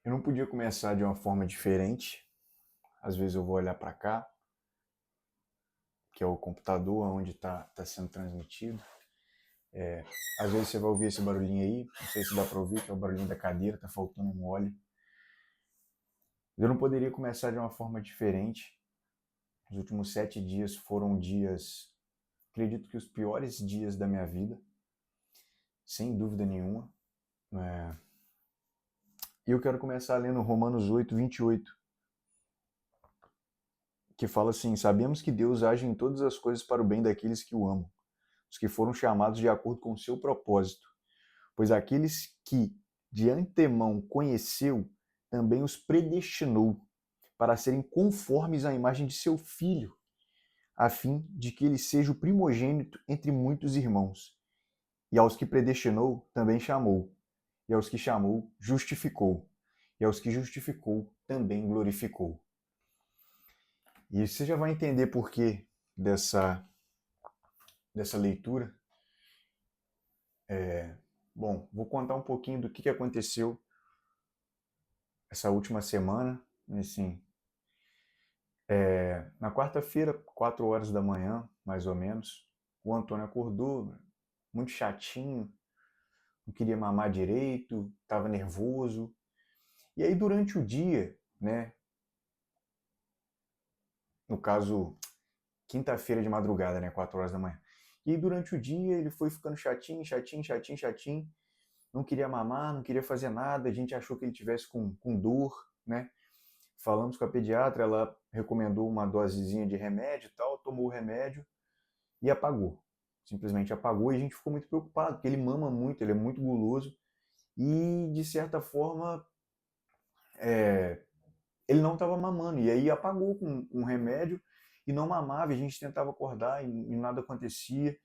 Eu não podia começar de uma forma diferente. Às vezes eu vou olhar para cá, que é o computador onde está sendo transmitido. Às vezes você vai ouvir esse barulhinho aí, não sei se dá para ouvir, que é o barulhinho da cadeira, tá faltando um óleo. Eu não poderia começar de uma forma diferente. Os últimos 7 dias foram dias, acredito que os piores dias da minha vida, sem dúvida nenhuma. E eu quero começar lendo Romanos 8:28, que fala assim: Sabemos que Deus age em todas as coisas para o bem daqueles que o amam, os que foram chamados de acordo com o seu propósito. Pois aqueles que de antemão conheceu, também os predestinou para serem conformes à imagem de seu Filho, a fim de que ele seja o primogênito entre muitos irmãos. E aos que predestinou, também chamou. E aos que chamou, justificou. E aos que justificou, também glorificou. E você já vai entender por que dessa leitura. Bom, vou contar um pouquinho do que aconteceu essa última semana. Assim, na quarta-feira, 4 horas da manhã, mais ou menos, o Antônio acordou muito chatinho, não queria mamar direito, estava nervoso. E aí, durante o dia, né, no caso, quinta-feira de madrugada, né, 4 horas da manhã. E aí, durante o dia, ele foi ficando chatinho, chatinho, chatinho, chatinho. Não queria mamar, não queria fazer nada. A gente achou que ele tivesse com dor, né? Falamos com a pediatra, ela recomendou uma dosezinha de remédio e tal, tomou o remédio e apagou. Simplesmente apagou e a gente ficou muito preocupado, porque ele mama muito, ele é muito guloso e, de certa forma, é, ele não estava mamando. E aí apagou com um remédio e não mamava. E a gente tentava acordar e nada acontecia.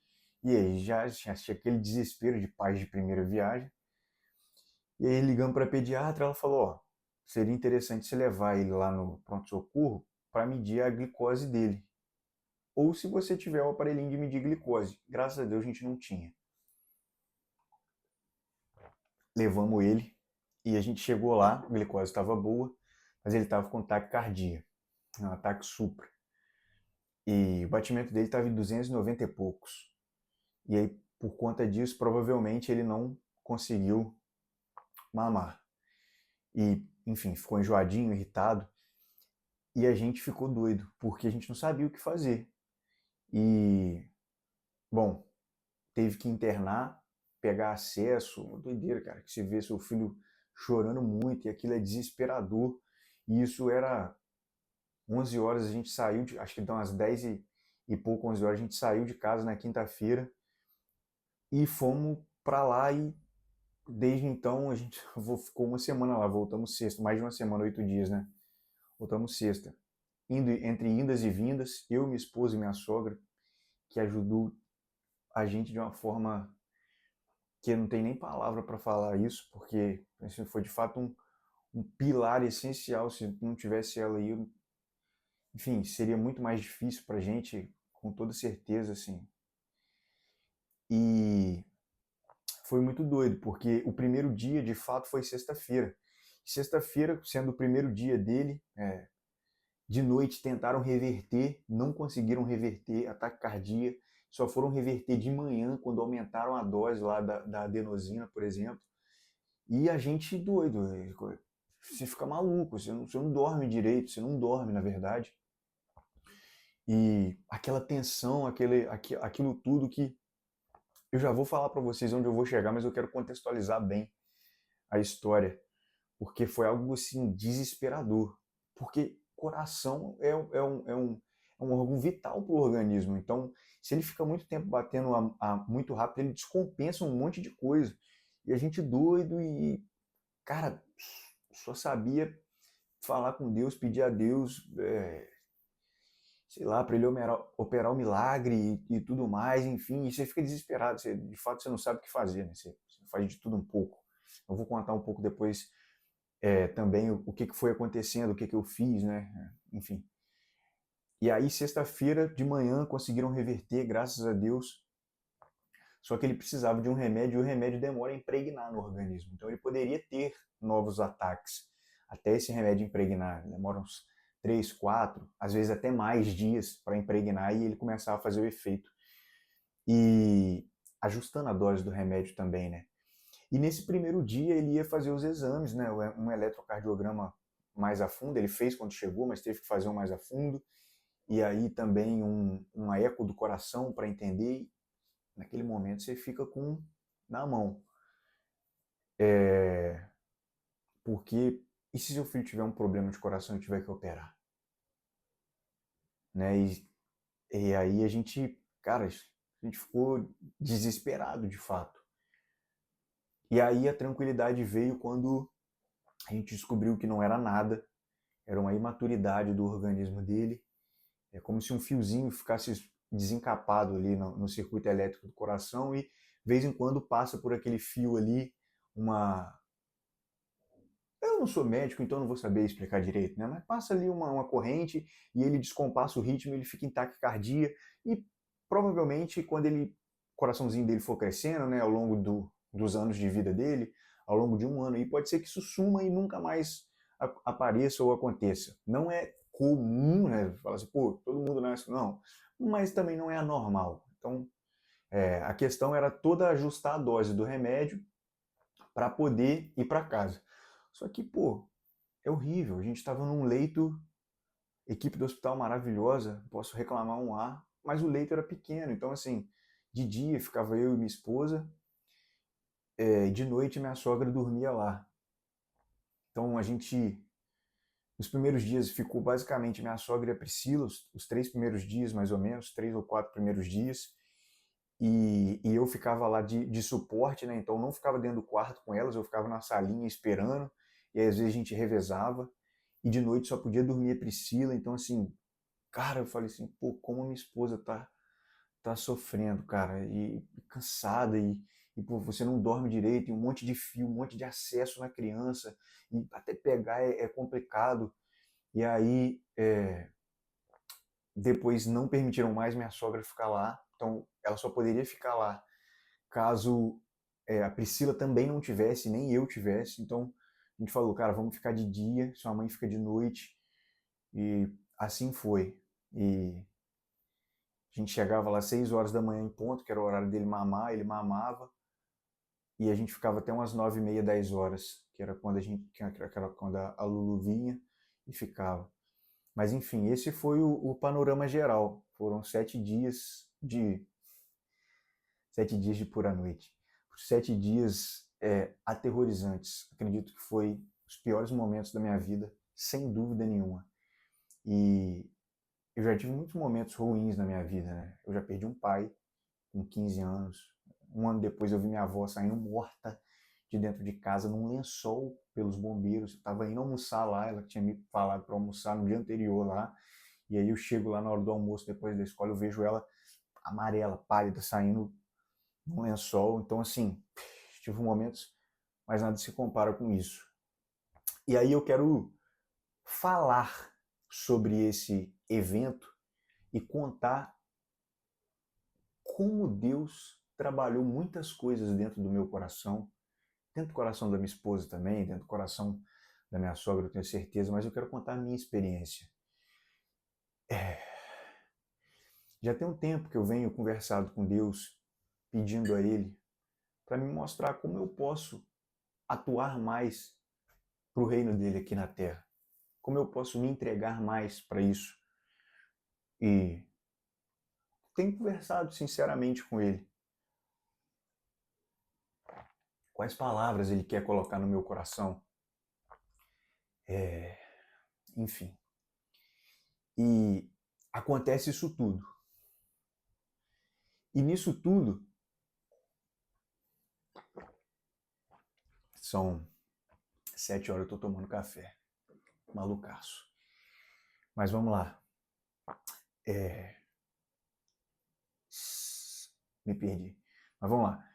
E aí já tinha aquele desespero de pais de primeira viagem. E aí ligamos para a pediatra, ela falou, ó, seria interessante você levar ele lá no pronto-socorro para medir a glicose dele. Ou se você tiver o aparelhinho de medir glicose. Graças a Deus a gente não tinha. Levamos ele e a gente chegou lá, a glicose estava boa, mas ele estava com taquicardia, um ataque supra. E o batimento dele estava em 290 e poucos. E aí, por conta disso, provavelmente ele não conseguiu mamar. E, enfim, ficou enjoadinho, irritado. E a gente ficou doido, porque a gente não sabia o que fazer. E, bom, teve que internar, pegar acesso, uma doideira, cara, que você vê seu filho chorando muito e aquilo é desesperador. E isso era 11 horas, a gente saiu, acho que dão umas 10 e pouco, 11 horas, a gente saiu de casa na quinta-feira e fomos para lá e desde então a gente ficou uma semana lá, voltamos sexta, mais de uma semana, 8 dias, né? Voltamos sexta. Entre indas e vindas, eu, minha esposa e minha sogra, que ajudou a gente de uma forma que não tem nem palavra para falar isso, porque assim, foi de fato um pilar essencial. Se não tivesse ela aí, enfim, seria muito mais difícil para a gente, com toda certeza, assim. E foi muito doido, porque o primeiro dia, de fato, foi sexta-feira. Sexta-feira, sendo o primeiro dia dele, de noite tentaram reverter, não conseguiram reverter a taquicardia, só foram reverter de manhã, quando aumentaram a dose lá da adenosina, por exemplo. E a gente doido, você fica maluco, você não dorme direito, você não dorme, na verdade. E aquela tensão, aquilo tudo que eu já vou falar para vocês onde eu vou chegar, mas eu quero contextualizar bem a história, porque foi algo assim desesperador. Porque coração é um órgão vital para o organismo. Então, se ele fica muito tempo batendo muito rápido, ele descompensa um monte de coisa. E a gente doido e, cara, só sabia falar com Deus, pedir a Deus, sei lá, para ele operar o milagre e tudo mais, enfim, e você fica desesperado, de fato você não sabe o que fazer, né? Você faz de tudo um pouco. Eu vou contar um pouco depois também o que foi acontecendo, o que eu fiz, né? Enfim. E aí, sexta-feira de manhã, conseguiram reverter, graças a Deus. Só que ele precisava de um remédio e o remédio demora a impregnar no organismo. Então, ele poderia ter novos ataques. até esse remédio impregnar. Demora uns 3, 4, às vezes até mais dias para impregnar e ele começar a fazer o efeito. E ajustando a dose do remédio também, né? E nesse primeiro dia ele ia fazer os exames, né? Um eletrocardiograma mais a fundo, ele fez quando chegou, mas teve que fazer um mais a fundo. E aí também uma eco do coração para entender. Naquele momento você fica com na mão. Porque e se seu filho tiver um problema de coração e tiver que operar? Né? E aí a gente, cara, a gente ficou desesperado de fato. E aí a tranquilidade veio quando a gente descobriu que não era nada, era uma imaturidade do organismo dele. É como se um fiozinho ficasse desencapado ali no circuito elétrico do coração e, de vez em quando, passa por aquele fio ali uma... Eu não sou médico, então não vou saber explicar direito, né? Mas passa ali uma corrente e ele descompassa o ritmo, ele fica em taquicardia e provavelmente quando o coraçãozinho dele for crescendo, né, ao longo dos anos de vida dele, ao longo de um ano, aí pode ser que isso suma e nunca mais apareça ou aconteça. Não é comum, né? Fala assim, pô, todo mundo nasce, não. Mas também não é anormal. Então, a questão era toda ajustar a dose do remédio para poder ir para casa. Só que, pô, é horrível. A gente estava num leito, equipe do hospital maravilhosa, posso reclamar um ar, mas o leito era pequeno. Então, assim, de dia ficava eu e minha esposa, de noite minha sogra dormia lá. Então, a gente, nos primeiros dias, ficou basicamente minha sogra e a Priscila, os 3 primeiros dias, mais ou menos, 3 ou 4 primeiros dias. E eu ficava lá de suporte, né? Então, não ficava dentro do quarto com elas, eu ficava na salinha esperando. E aí, às vezes a gente revezava. E de noite só podia dormir a Priscila. Então, assim, cara, eu falei assim, pô, como a minha esposa tá sofrendo, cara, e cansada, e pô, você não dorme direito, e um monte de fio, um monte de acesso na criança, e até pegar é complicado. E aí, depois não permitiram mais minha sogra ficar lá, então ela só poderia ficar lá caso a Priscila também não tivesse, nem eu tivesse. Então a gente falou, cara, vamos ficar de dia, sua mãe fica de noite. E assim foi. E a gente chegava lá às 6 horas da manhã em ponto, que era o horário dele mamar, ele mamava. E a gente ficava até umas 9h30, 10 horas, que era quando quando a Lulu vinha e ficava. Mas enfim, esse foi o panorama geral. Foram 7 dias de pura noite. 7 dias aterrorizantes. Acredito que foi os piores momentos da minha vida, sem dúvida nenhuma. E eu já tive muitos momentos ruins na minha vida, né? Eu já perdi um pai com 15 anos. Um ano depois eu vi minha avó saindo morta de dentro de casa num lençol pelos bombeiros. Eu estava indo almoçar lá, ela tinha me falado para almoçar no dia anterior lá. E aí eu chego lá na hora do almoço, depois da escola, eu vejo ela amarela, pálida, saindo num lençol. Então, assim, tive momentos, mas nada se compara com isso. E aí eu quero falar sobre esse evento e contar como Deus trabalhou muitas coisas dentro do meu coração, dentro do coração da minha esposa também, dentro do coração da minha sogra, eu tenho certeza, mas eu quero contar a minha experiência. Já tem um tempo que eu venho conversado com Deus, pedindo a Ele para me mostrar como eu posso atuar mais para o reino dele aqui na Terra. Como eu posso me entregar mais para isso. E tenho conversado sinceramente com Ele. Quais palavras Ele quer colocar no meu coração. Enfim. E acontece isso tudo. E nisso tudo, são 7 horas eu tô tomando café. Malucaço. Mas vamos lá. Me perdi. Mas vamos lá.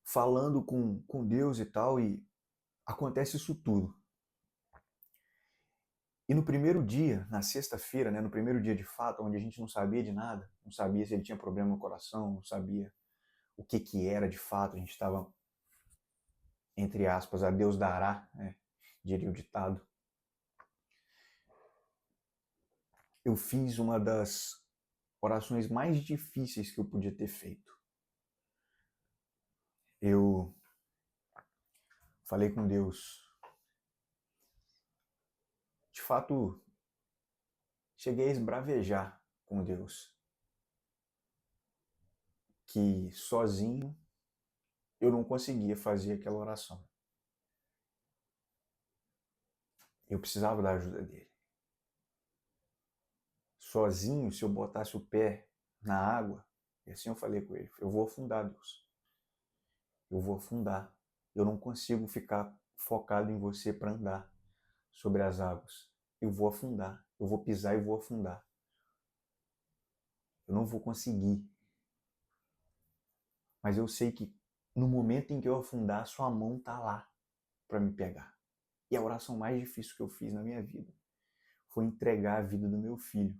Falando com Deus e tal, e acontece isso tudo. E no primeiro dia, na sexta-feira, né, no primeiro dia de fato, onde a gente não sabia de nada, não sabia se ele tinha problema no coração, não sabia o que era de fato, a gente estava, entre aspas, a Deus dará, né, diria o ditado. eu fiz uma das orações mais difíceis que eu podia ter feito. Eu falei com Deus. De fato, cheguei a esbravejar com Deus. Que sozinho eu não conseguia fazer aquela oração. Eu precisava da ajuda dele. Sozinho, se eu botasse o pé na água, e assim eu falei com ele, eu vou afundar, Deus. Eu vou afundar. Eu não consigo ficar focado em você para andar sobre as águas. Eu vou afundar. Eu vou pisar e vou afundar. Eu não vou conseguir. Mas eu sei que no momento em que eu afundar, sua mão está lá para me pegar. E a oração mais difícil que eu fiz na minha vida foi entregar a vida do meu filho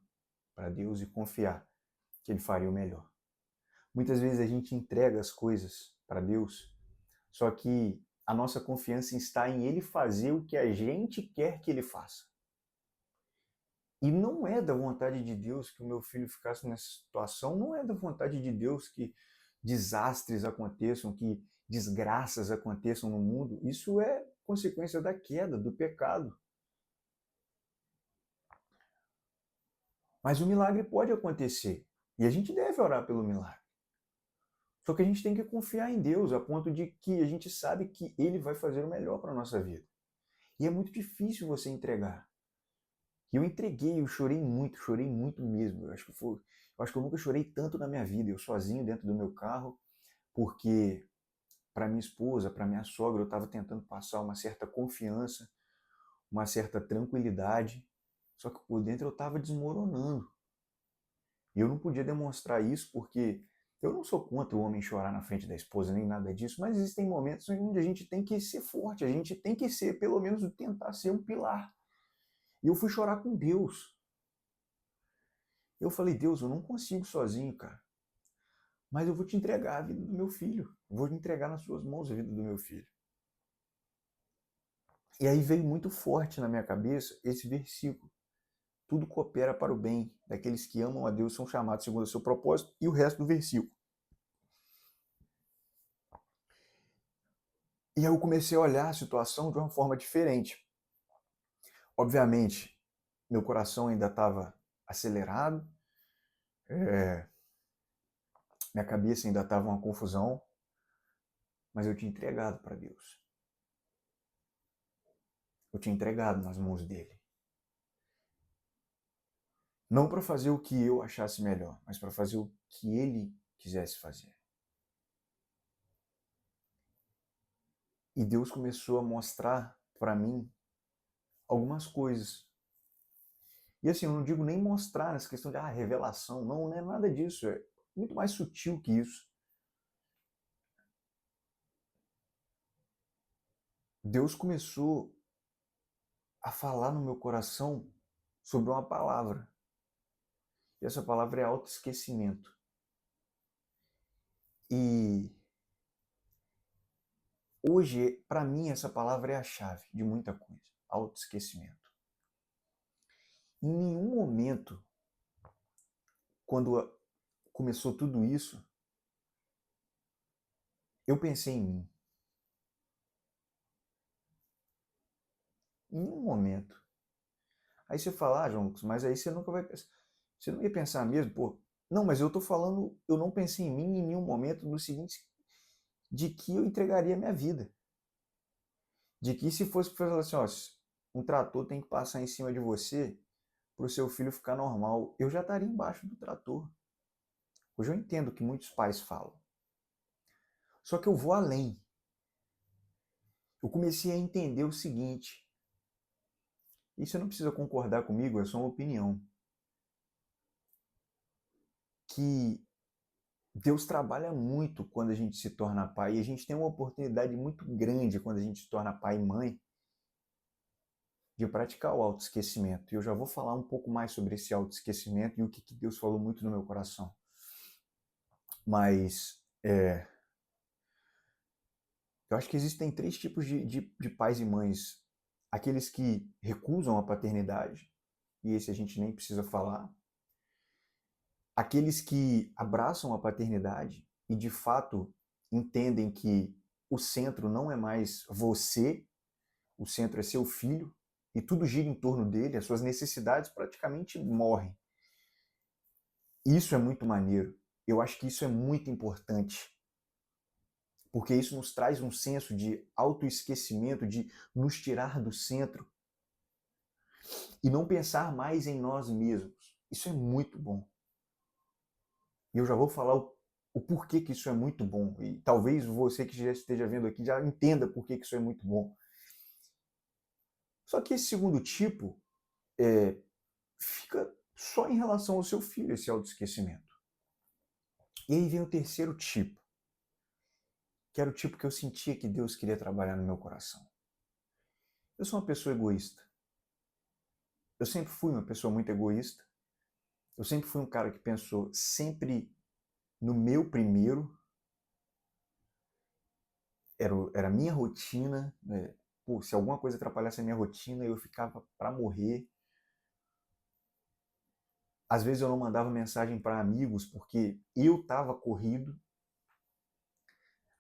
para Deus e confiar que ele faria o melhor. Muitas vezes a gente entrega as coisas para Deus, só que a nossa confiança está em ele fazer o que a gente quer que ele faça. E não é da vontade de Deus que o meu filho ficasse nessa situação, não é da vontade de Deus que desastres aconteçam, que desgraças aconteçam no mundo. Isso é consequência da queda, do pecado. Mas o milagre pode acontecer. E a gente deve orar pelo milagre. Só que a gente tem que confiar em Deus, a ponto de que a gente sabe que Ele vai fazer o melhor para a nossa vida. E é muito difícil você entregar. E eu entreguei, eu chorei muito mesmo. Eu acho que eu nunca chorei tanto na minha vida, eu sozinho dentro do meu carro, porque para minha esposa, para minha sogra, eu estava tentando passar uma certa confiança, uma certa tranquilidade, só que por dentro eu estava desmoronando. E eu não podia demonstrar isso porque eu não sou contra o homem chorar na frente da esposa, nem nada disso, mas existem momentos onde a gente tem que ser forte, a gente tem que ser, pelo menos, tentar ser um pilar. E eu fui chorar com Deus. Eu falei, Deus, eu não consigo sozinho, cara. Mas eu vou te entregar a vida do meu filho. Eu vou te entregar nas suas mãos a vida do meu filho. E aí veio muito forte na minha cabeça esse versículo. Tudo coopera para o bem daqueles que amam a Deus, são chamados segundo o seu propósito, e o resto do versículo. E aí eu comecei a olhar a situação de uma forma diferente. Obviamente, meu coração ainda estava acelerado, minha cabeça ainda estava uma confusão, mas eu tinha entregado para Deus. Eu tinha entregado nas mãos dele. Não para fazer o que eu achasse melhor, mas para fazer o que ele quisesse fazer. E Deus começou a mostrar para mim algumas coisas. E assim, eu não digo nem mostrar nessa questão de revelação, não é nada disso, é muito mais sutil que isso. Deus começou a falar no meu coração sobre uma palavra. E essa palavra é autoesquecimento. E hoje, para mim, essa palavra é a chave de muita coisa. Autoesquecimento. Em nenhum momento, quando começou tudo isso, eu pensei em mim. Em nenhum momento. Aí você fala, João Lucas, mas aí você nunca vai pensar. Você não ia pensar mesmo, pô. Não, mas eu tô falando, eu não pensei em mim em nenhum momento no seguinte, de que eu entregaria a minha vida. De que se fosse para falar assim, ó, um trator tem que passar em cima de você para o seu filho ficar normal, eu já estaria embaixo do trator. Hoje eu entendo o que muitos pais falam. Só que eu vou além. Eu comecei a entender o seguinte, e você não precisa concordar comigo, é só uma opinião, que Deus trabalha muito quando a gente se torna pai, e a gente tem uma oportunidade muito grande quando a gente se torna pai e mãe de praticar o autoesquecimento. E eu já vou falar um pouco mais sobre esse autoesquecimento e o que Deus falou muito no meu coração. Mas eu acho que existem 3 tipos de pais e mães. Aqueles que recusam a paternidade, e esse a gente nem precisa falar. Aqueles que abraçam a paternidade e de fato entendem que o centro não é mais você, o centro é seu filho, e tudo gira em torno dele, as suas necessidades praticamente morrem. Isso é muito maneiro. Eu acho que isso é muito importante, porque isso nos traz um senso de autoesquecimento, de nos tirar do centro e não pensar mais em nós mesmos. Isso é muito bom. E eu já vou falar o porquê que isso é muito bom. E talvez você que já esteja vendo aqui já entenda por que isso é muito bom. Só que esse segundo tipo fica só em relação ao seu filho, esse autoesquecimento. E aí vem o terceiro tipo, que era o tipo que eu sentia que Deus queria trabalhar no meu coração. Eu sou uma pessoa egoísta. Eu sempre fui uma pessoa muito egoísta. Eu sempre fui um cara que pensou sempre no meu primeiro. Era a minha rotina, né? Pô, se alguma coisa atrapalhasse a minha rotina, eu ficava para morrer. Às vezes eu não mandava mensagem para amigos porque eu estava corrido.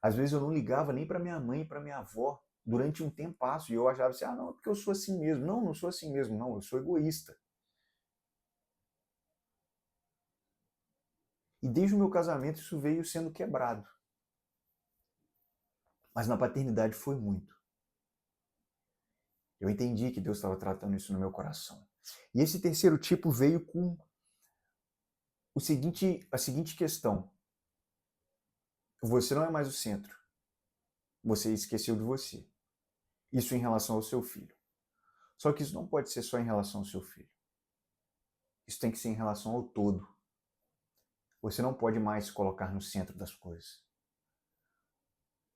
Às vezes eu não ligava nem para minha mãe e para minha avó durante um tempasso. E eu achava assim, não, é porque eu sou assim mesmo. Não, não sou assim mesmo, não. Eu sou egoísta. E desde o meu casamento isso veio sendo quebrado. Mas na paternidade foi muito. Eu entendi que Deus estava tratando isso no meu coração. E esse terceiro tipo veio com a seguinte questão. Você não é mais o centro. Você esqueceu de você. Isso em relação ao seu filho. Só que isso não pode ser só em relação ao seu filho. Isso tem que ser em relação ao todo. Você não pode mais se colocar no centro das coisas.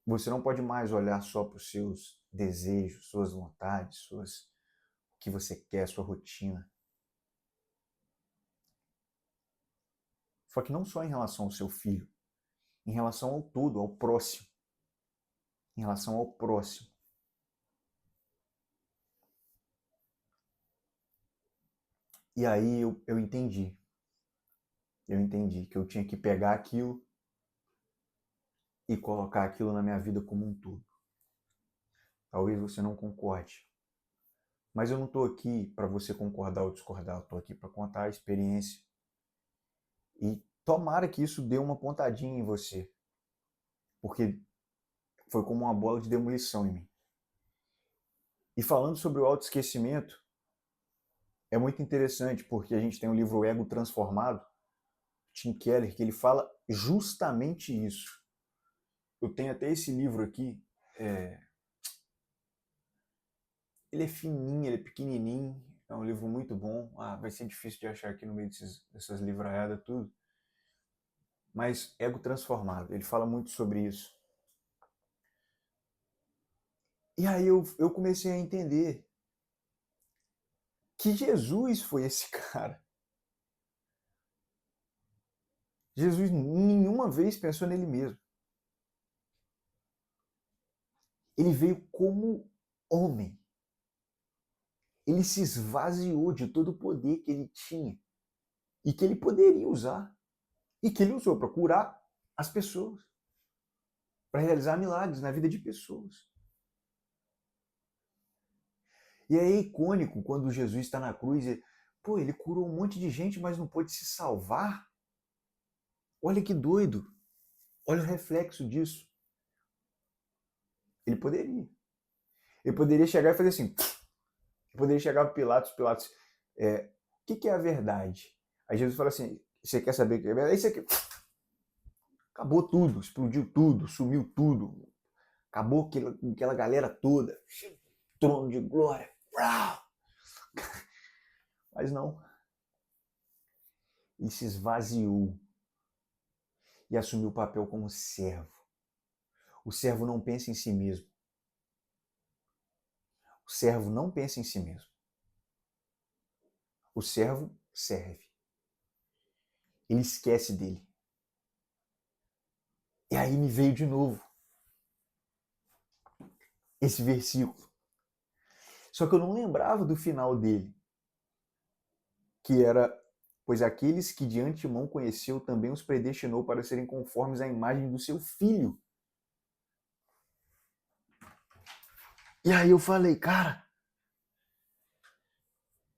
Você não pode mais olhar só para os seus desejos, suas vontades, o que você quer, sua rotina. Só que não só em relação ao seu filho, em relação ao todo, ao próximo. Em relação ao próximo. E aí eu entendi. Eu entendi que eu tinha que pegar aquilo e colocar aquilo na minha vida como um todo. Talvez você não concorde. Mas eu não estou aqui para você concordar ou discordar, eu estou aqui para contar a experiência. E tomara que isso dê uma pontadinha em você. Porque foi como uma bola de demolição em mim. E falando sobre o autoesquecimento, é muito interessante porque a gente tem o livro Ego Transformado, Tim Keller, que ele fala justamente isso. Eu tenho até esse livro aqui. Ele é fininho, ele é pequenininho, é um livro muito bom. Vai ser difícil de achar aqui no meio dessas livraiadas tudo. Mas Ego Transformado, ele fala muito sobre isso. E aí eu comecei a entender que Jesus foi esse cara. Jesus nenhuma vez pensou nele mesmo. Ele veio como homem. Ele se esvaziou de todo o poder que ele tinha e que ele poderia usar. E que ele usou para curar as pessoas, para realizar milagres na vida de pessoas. E é icônico quando Jesus está na cruz e, ele curou um monte de gente, mas não pôde se salvar. Olha que doido. Olha o reflexo disso. Ele poderia. Ele poderia chegar e fazer assim. Ele poderia chegar para Pilatos, o que é a verdade? Aí Jesus fala assim, você quer saber o que é a verdade? Isso aqui. Acabou tudo, explodiu tudo, sumiu tudo. Acabou aquela galera toda. Trono de glória. Mas não. Ele se esvaziou e assumiu o papel como servo. O servo não pensa em si mesmo. O servo não pensa em si mesmo. O servo serve. Ele esquece dele. E aí me veio de novo esse versículo. Só que eu não lembrava do final dele. que era, pois aqueles que de antemão conheceu também os predestinou para serem conformes à imagem do seu filho. E aí eu falei, cara,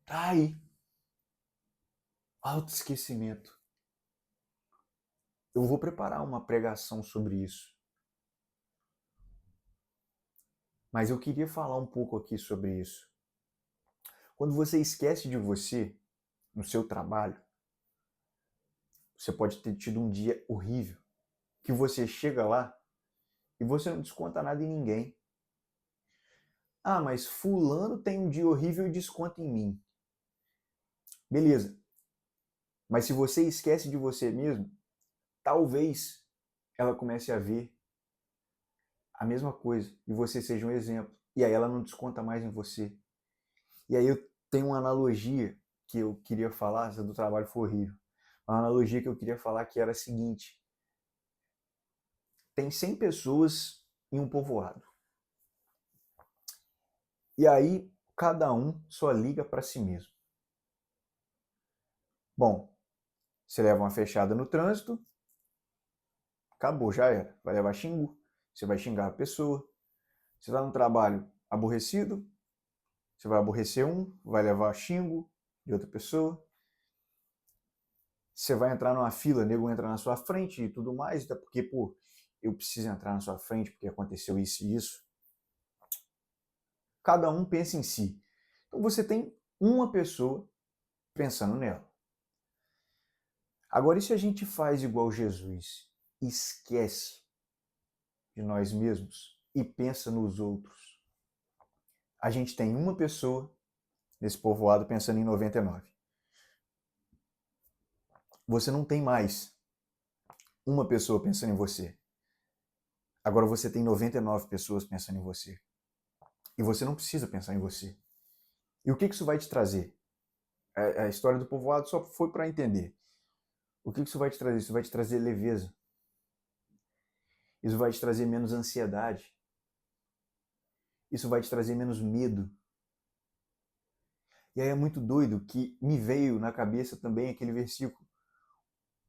tá aí. Autoesquecimento. Eu vou preparar uma pregação sobre isso. Mas eu queria falar um pouco aqui sobre isso. Quando você esquece de você no seu trabalho, você pode ter tido um dia horrível, que você chega lá e você não desconta nada em ninguém. Ah, mas fulano tem um dia horrível e desconta em mim. Beleza. Mas se você esquece de você mesmo, talvez ela comece a ver a mesma coisa e você seja um exemplo. E aí ela não desconta mais em você. E aí eu tenho uma analogia que eu queria falar, essa do trabalho foi horrível. Uma analogia que eu queria falar que era a seguinte: tem 100 pessoas em um povoado. E aí cada um só liga para si mesmo. Bom, você leva uma fechada no trânsito, acabou, já era. Vai levar xingo, você vai xingar a pessoa. Você está no trabalho aborrecido, você vai aborrecer um, vai levar xingo de outra pessoa. Você vai entrar numa fila, nego entra na sua frente e tudo mais, até porque, pô, eu preciso entrar na sua frente porque aconteceu isso e isso. Cada um pensa em si. Então você tem uma pessoa pensando nela. Agora, e se a gente faz igual Jesus? Esquece de nós mesmos e pensa nos outros. A gente tem uma pessoa nesse povoado pensando em 99. Você não tem mais uma pessoa pensando em você. Agora você tem 99 pessoas pensando em você. E você não precisa pensar em você. E o que isso vai te trazer? A história do povoado só foi para entender. O que isso vai te trazer? Isso vai te trazer leveza. Isso vai te trazer menos ansiedade. Isso vai te trazer menos medo. E aí é muito doido que me veio na cabeça também aquele versículo: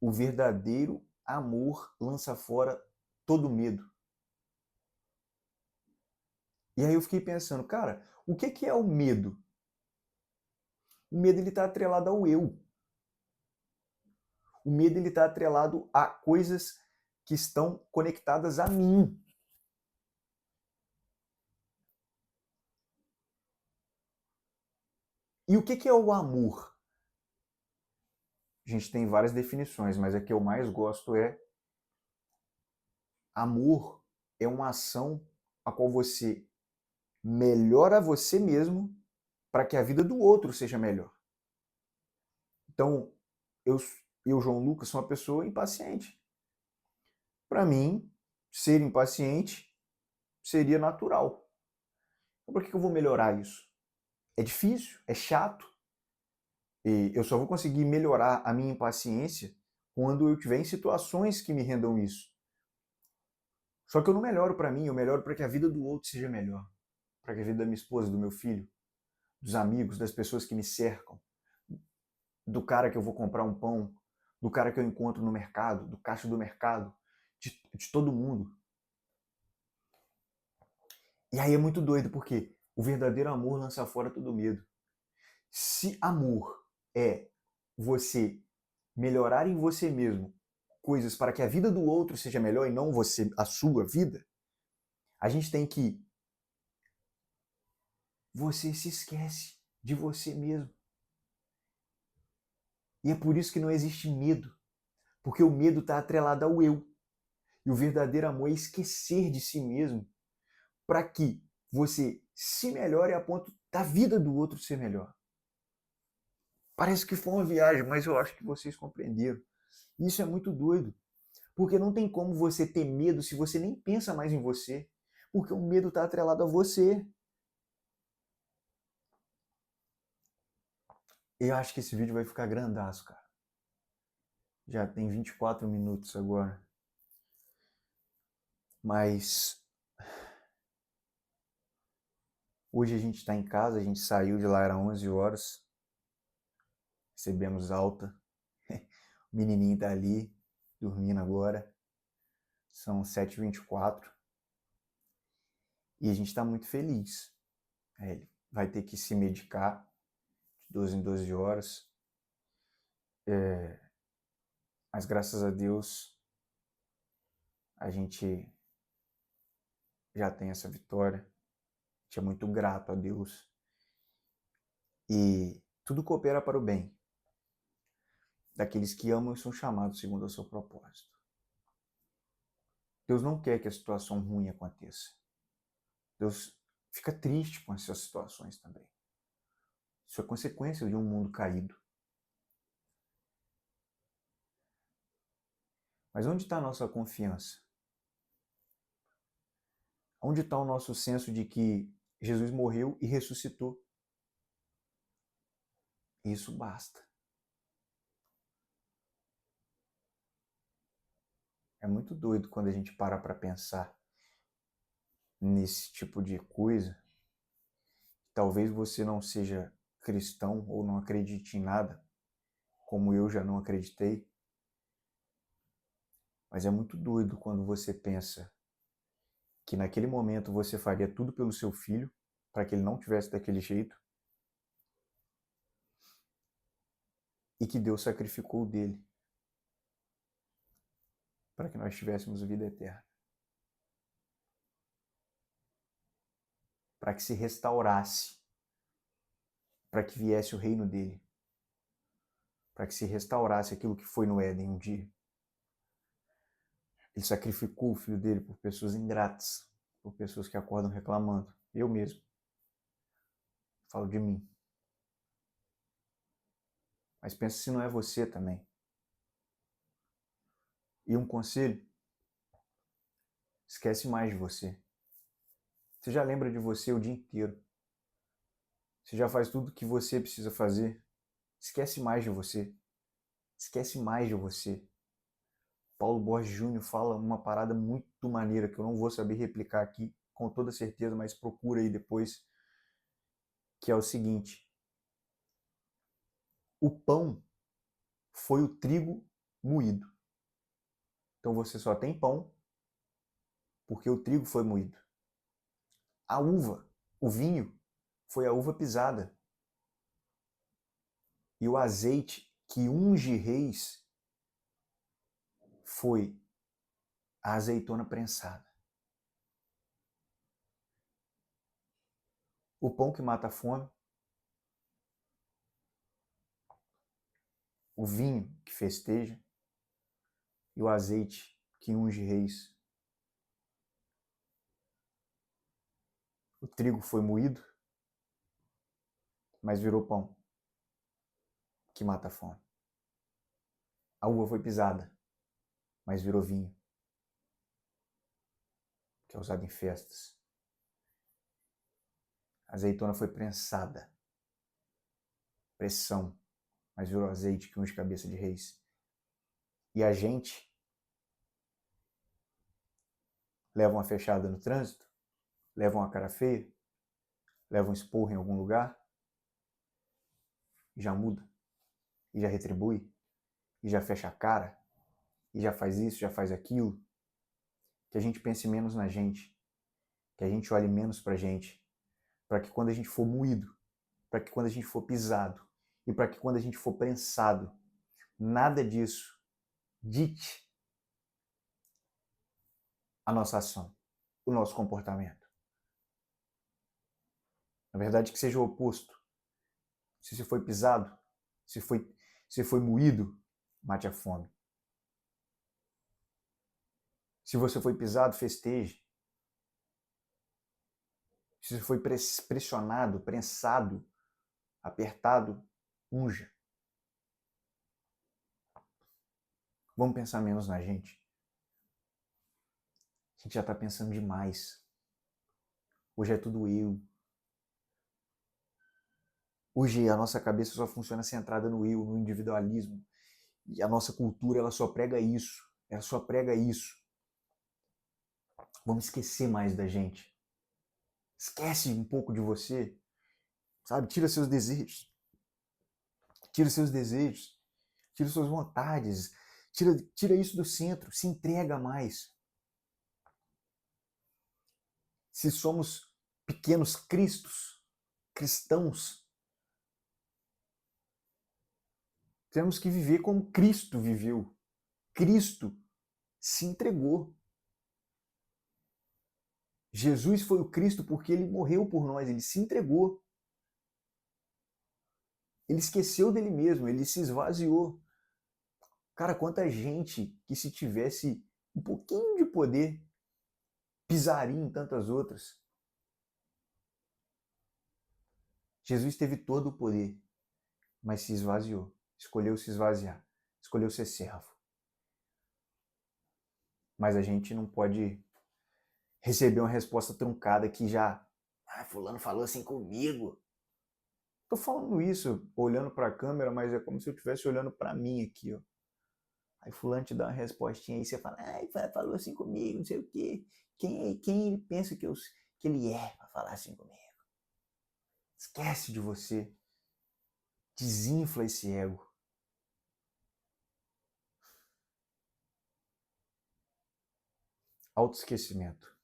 o verdadeiro amor lança fora todo medo. E aí eu fiquei pensando, cara, o que é o medo? O medo ele está atrelado ao eu. O medo ele está atrelado a coisas que estão conectadas a mim. E o que é o amor? A gente tem várias definições, mas a que eu mais gosto é: amor é uma ação a qual você melhora você mesmo para que a vida do outro seja melhor. Então, eu, João Lucas, sou uma pessoa impaciente. Para mim, ser impaciente seria natural. Então, por que eu vou melhorar isso? É difícil, é chato. E eu só vou conseguir melhorar a minha impaciência quando eu tiver em situações que me rendam isso. Só que eu não melhoro para mim, eu melhoro para que a vida do outro seja melhor. Para que a vida da minha esposa, do meu filho, dos amigos, das pessoas que me cercam, do cara que eu vou comprar um pão, do cara que eu encontro no mercado, do caixa do mercado, de todo mundo. E aí é muito doido, porque o verdadeiro amor lança fora todo medo. Se amor é você melhorar em você mesmo coisas para que a vida do outro seja melhor e não você, a sua vida, a gente tem que você se esquece de você mesmo. E é por isso que não existe medo, porque o medo está atrelado ao eu. E o verdadeiro amor é esquecer de si mesmo para que você se melhore a ponto da vida do outro ser melhor. Parece que foi uma viagem, mas eu acho que vocês compreenderam. Isso é muito doido, porque não tem como você ter medo se você nem pensa mais em você, porque o medo está atrelado a você. Eu acho que esse vídeo vai ficar grandaço, cara. Já tem 24 minutos agora. Mas hoje a gente está em casa, a gente saiu de lá, era 11 horas. recebemos alta. O menininho tá ali, dormindo agora. São 7h24. E a gente está muito feliz. Ele vai ter que se medicar de 12 em 12 horas. Mas graças a Deus a gente já tem essa vitória. A gente é muito grato a Deus. E tudo coopera para o bem daqueles que amam e são chamados segundo o seu propósito. Deus não quer que a situação ruim aconteça. Deus fica triste com essas situações também. Isso é consequência de um mundo caído. Mas onde está a nossa confiança? Onde está o nosso senso de que Jesus morreu e ressuscitou? Isso basta. É muito doido quando a gente para pensar nesse tipo de coisa. Talvez você não seja cristão ou não acredite em nada, como eu já não acreditei. Mas é muito doido quando você pensa que naquele momento você faria tudo pelo seu filho, para que ele não tivesse daquele jeito, e que Deus sacrificou o dele para que nós tivéssemos vida eterna. Para que se restaurasse, para que viesse o reino dele, para que se restaurasse aquilo que foi no Éden um dia. Ele sacrificou o filho dele por pessoas ingratas, por pessoas que acordam reclamando. Eu mesmo. Falo de mim. Mas pensa se não é você também. E um conselho: esquece mais de você. Você já lembra de você o dia inteiro. Você já faz tudo o que você precisa fazer. Esquece mais de você. Esquece mais de você. Paulo Borges Júnior fala uma parada muito maneira que eu não vou saber replicar aqui com toda certeza, mas procura aí depois, que é o seguinte: o pão foi o trigo moído. Então você só tem pão porque o trigo foi moído. A uva, o vinho, foi a uva pisada. E o azeite que unge reis foi a azeitona prensada. O pão que mata a fome, o vinho que festeja e o azeite que unge reis. O trigo foi moído, mas virou pão que mata a fome. A uva foi pisada, mas virou vinho, que é usado em festas. A azeitona foi prensada, pressão, mas virou azeite que unge cabeça de reis. E a gente leva uma fechada no trânsito, leva uma cara feia, leva um esporro em algum lugar, e já muda, e já retribui, e já fecha a cara, e já faz isso, já faz aquilo. Que a gente pense menos na gente, que a gente olhe menos pra gente, para que quando a gente for moído, para que quando a gente for pisado, e para que quando a gente for prensado, nada disso dite a nossa ação, o nosso comportamento. Na verdade, que seja o oposto. Se você foi pisado, se foi moído, mate a fome. Se você foi pisado, festeje. Se você foi pressionado, prensado, apertado, unja. Vamos pensar menos na gente. A gente já está pensando demais. Hoje é tudo eu. Hoje a nossa cabeça só funciona centrada no eu, no individualismo. E a nossa cultura, ela só prega isso. Ela só prega isso. Vamos esquecer mais da gente. Esquece um pouco de você. Sabe? Tira seus desejos. Tira seus desejos, tira suas vontades, tira isso do centro, se entrega mais. Se somos pequenos cristãos, temos que viver como Cristo viveu. Cristo se entregou. Jesus foi o Cristo porque ele morreu por nós, ele se entregou. Ele esqueceu dele mesmo, ele se esvaziou. Cara, quanta gente que se tivesse um pouquinho de poder pisaria em tantas outras. Jesus teve todo o poder, mas se esvaziou. Escolheu se esvaziar. Escolheu ser servo. Mas a gente não pode receber uma resposta truncada que já... fulano falou assim comigo. Tô falando isso olhando para a câmera, mas é como se eu estivesse olhando para mim aqui, ó. Aí fulano te dá uma respostinha aí, você fala, falou assim comigo, não sei o quê. Quem ele pensa que ele é para falar assim comigo? Esquece de você. Desinfla esse ego. Autoesquecimento.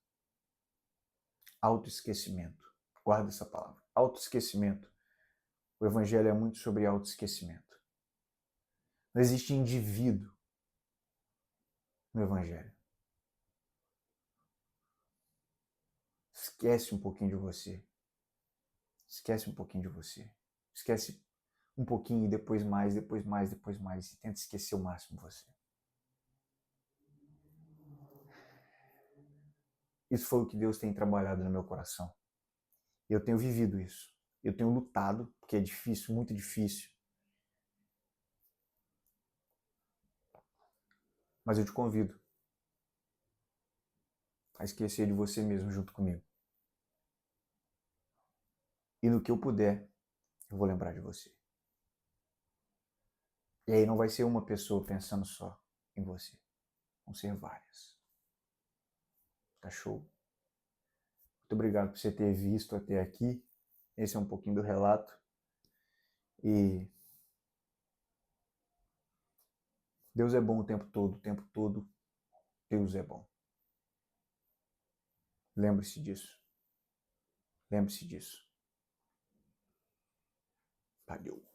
Autoesquecimento. Guarda essa palavra. Autoesquecimento. O evangelho é muito sobre autoesquecimento. Não existe indivíduo no evangelho. Esquece um pouquinho de você. Esquece um pouquinho de você. Esquece um pouquinho e depois mais, depois mais, depois mais. E tenta esquecer o máximo de você. Isso foi o que Deus tem trabalhado no meu coração. Eu tenho vivido isso. Eu tenho lutado, porque é difícil, muito difícil. Mas eu te convido a esquecer de você mesmo junto comigo. E no que eu puder, eu vou lembrar de você. E aí não vai ser uma pessoa pensando só em você. Vão ser várias. Tá show? Muito obrigado por você ter visto até aqui. Esse é um pouquinho do relato. E Deus é bom o tempo todo Deus é bom. Lembre-se disso. Lembre-se disso. Valeu.